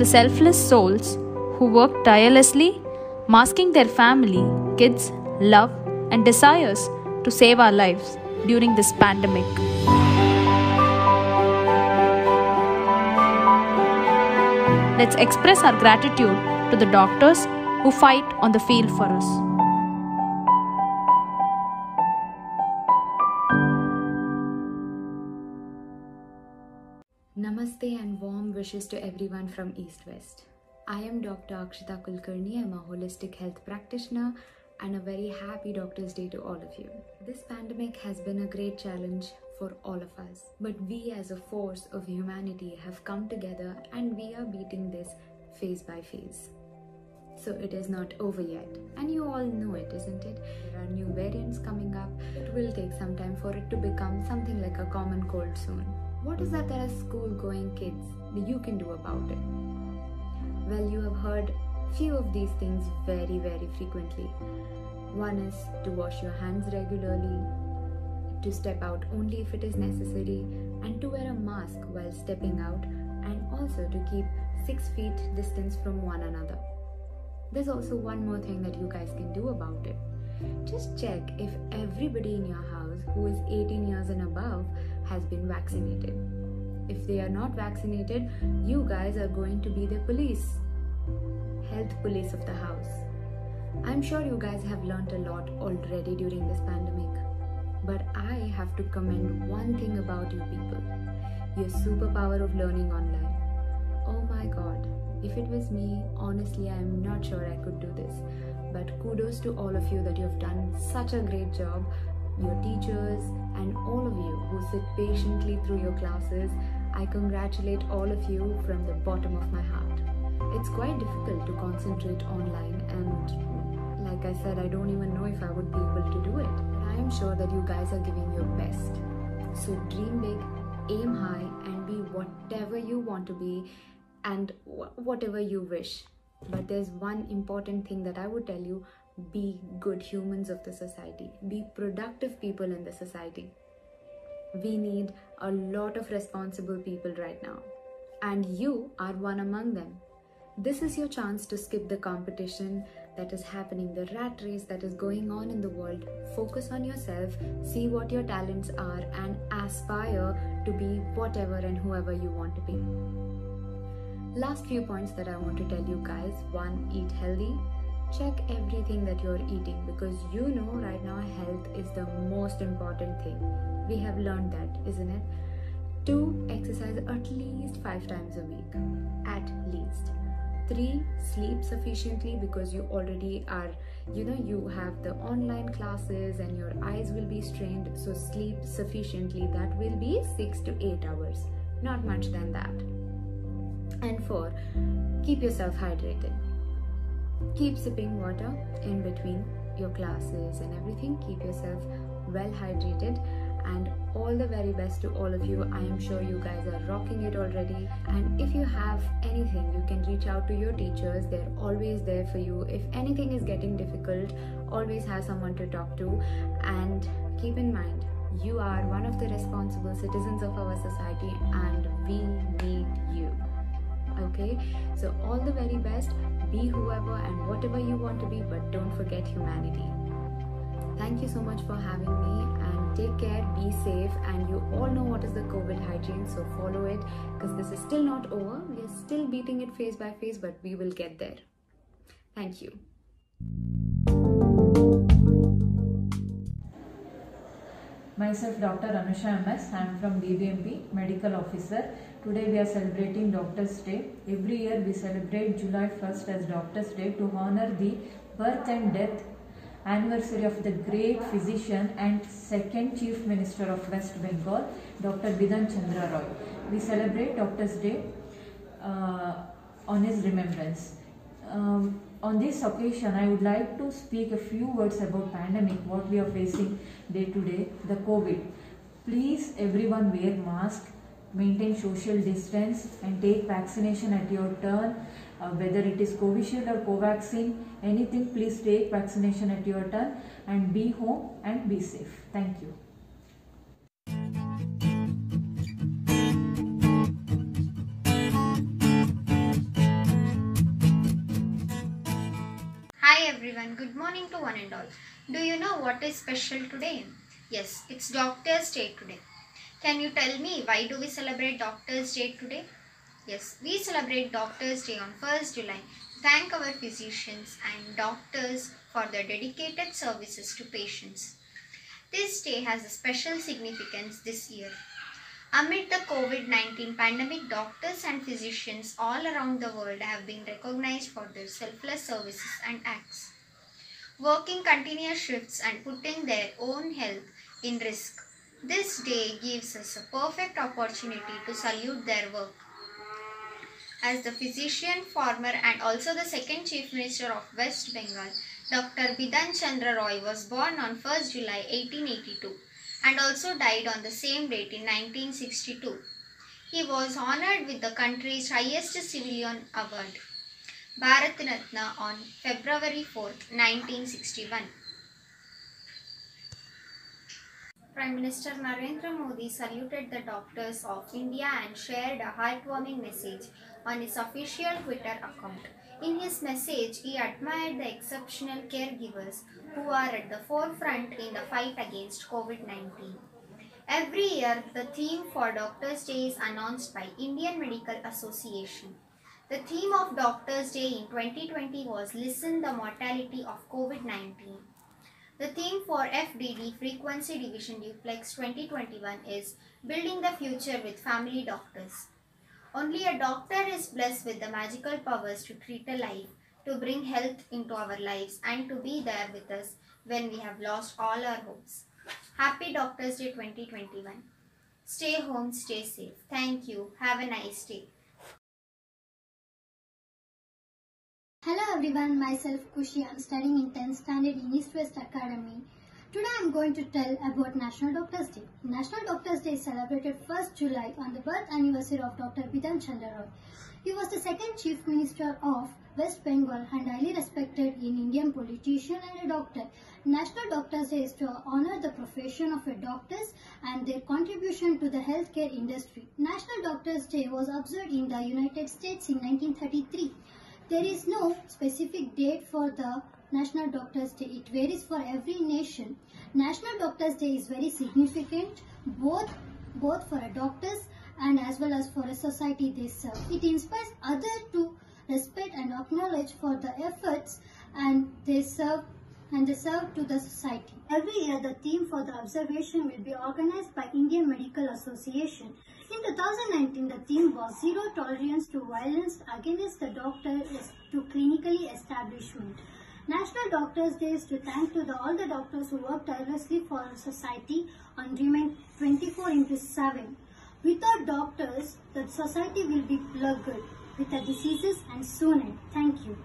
the selfless souls who work tirelessly, masking their family, kids, love, and desires to save our lives during this pandemic. Let's express our gratitude to the doctors who fight on the field for us. Namaste and warm wishes to everyone from East West. I am Dr. Akshita Kulkarni. I'm a holistic health practitioner and a very happy Doctor's Day to all of you. This pandemic has been a great challenge for all of us, but we as a force of humanity have come together and we are beating this phase by phase. So it is not over yet, and you all know it, isn't it? There are new variants coming up. It will take some time for it to become something like a common cold soon. What is that as school-going kids that you can do about it? Well, you have heard few of these things very, very frequently. One is to wash your hands regularly, to step out only if it is necessary, and to wear a mask while stepping out, and also to keep 6 feet distance from one another. There's also one more thing that you guys can do about it. Just check if everybody in your house who is 18 years and above has been vaccinated. If they are not vaccinated, you guys are going to be the police, health police of the house. I'm sure you guys have learnt a lot already during this pandemic, but I have to commend one thing about you people: your superpower of learning online. Oh my god, if it was me, honestly I'm not sure I could do this, but kudos to all of you that you have done such a great job. Your teachers and all of you who sit patiently through your classes, I congratulate all of you from the bottom of my heart. It's quite difficult to concentrate online, and like I said, I don't even know if I would be able to do it. But I am sure that you guys are giving your best. So dream big, aim high, and be whatever you want to be and whatever you wish. But there's one important thing that I would tell you: be good humans of the society, be productive people in the society. We need a lot of responsible people right now, and you are one among them. This is your chance to skip the competition that is happening, the rat race that is going on in the world. Focus on yourself, see what your talents are, and aspire to be whatever and whoever you want to be. Last few points that I want to tell you guys: 1, eat healthy. Check everything that you're eating, because you know right now health is the most important thing. We have learned that, isn't it? 2, exercise at least 5 times a week, at least. 3, sleep sufficiently, because you already are, you have the online classes and your eyes will be strained, so sleep sufficiently. That will be 6 to 8 hours, not much than that. And 4, keep yourself hydrated. Keep sipping water in between your classes and everything. Keep yourself well hydrated, and all the very best to all of you. I am sure you guys are rocking it already, and if you have anything, you can reach out to your teachers. They're always there for you. If anything is getting difficult, always have someone to talk to. And keep in mind, you are one of the responsible citizens of our society, and we need you. Okay, so all the very best. Be whoever and whatever you want to be, but don't forget humanity. Thank you so much for having me, and take care, be safe, and you all know what is the COVID hygiene, so follow it, because this is still not over. We are still beating it phase by phase, but we will get there. Thank you. Myself Dr. Anusha MS. I am from BBMP, Medical Officer. Today we are celebrating Doctor's Day. Every year we celebrate July 1st as Doctor's Day to honor the birth and death anniversary of the great physician and second Chief Minister of West Bengal, Dr. Bidhan Chandra Roy. We celebrate Doctor's Day on his remembrance. On this occasion, I would like to speak a few words about pandemic, what we are facing day to day, the COVID. Please everyone wear mask, maintain social distance, and take vaccination at your turn. Whether it is Covishield or Covaxin, anything, please take vaccination at your turn, and be home and be safe. Thank you. Hi everyone, good morning to one and all. Do you know what is special today? Yes, it's Doctor's Day today. Can you tell me why do we celebrate Doctor's Day today? Yes, we celebrate Doctor's Day on 1st July to thank our physicians and doctors for their dedicated services to patients. This day has a special significance this year. Amid the COVID-19 pandemic, doctors and physicians all around the world have been recognized for their selfless services and acts. Working continuous shifts and putting their own health in risk, this day gives us a perfect opportunity to salute their work. As the physician, former and also the second Chief Minister of West Bengal, Dr. Bidhan Chandra Roy was born on 1st July 1882 and also died on the same date in 1962. He was honored with the country's highest civilian award, Bharat Ratna, on February 4, 1961. Prime Minister Narendra Modi saluted the doctors of India and shared a heartwarming message on his official Twitter account. In his message, he admired the exceptional caregivers who are at the forefront in the fight against COVID-19. Every year, the theme for Doctors' Day is announced by Indian Medical Association. The theme of Doctors' Day in 2020 was Lessen the Mortality of COVID-19. The theme for FDD Frequency Division Duplex 2021 is Building the Future with Family Doctors. Only a doctor is blessed with the magical powers to treat a life, to bring health into our lives and to be there with us when we have lost all our hopes. Happy Doctors Day 2021. Stay home, stay safe. Thank you. Have a nice day. Hello everyone, myself Kushi. I am studying in 10th standard in East West Academy. Today I am going to tell about National Doctors Day. National Doctors Day is celebrated 1st July on the birth anniversary of Dr. Bidhan Chandra Roy. He was the second Chief Minister of West Bengal and highly respected in Indian politician and a doctor. National Doctors Day is to honor the profession of doctors and their contribution to the healthcare industry. National Doctors Day was observed in the United States in 1933. There is no specific date for the National Doctors Day. It varies for every nation. National Doctors Day is very significant both for doctors and as well as for a society they serve. It inspires others to respect and acknowledge for the efforts and they serve to the society. Every year the theme for the observation will be organized by Indian Medical Association. In 2019 the theme was Zero Tolerance to Violence Against the Doctor to Clinically Establishment. National Doctors Day is to thank to all the doctors who work tirelessly for society and remain 24/7. Without doctors, the society will be plagued with the diseases and soon end. Thank you.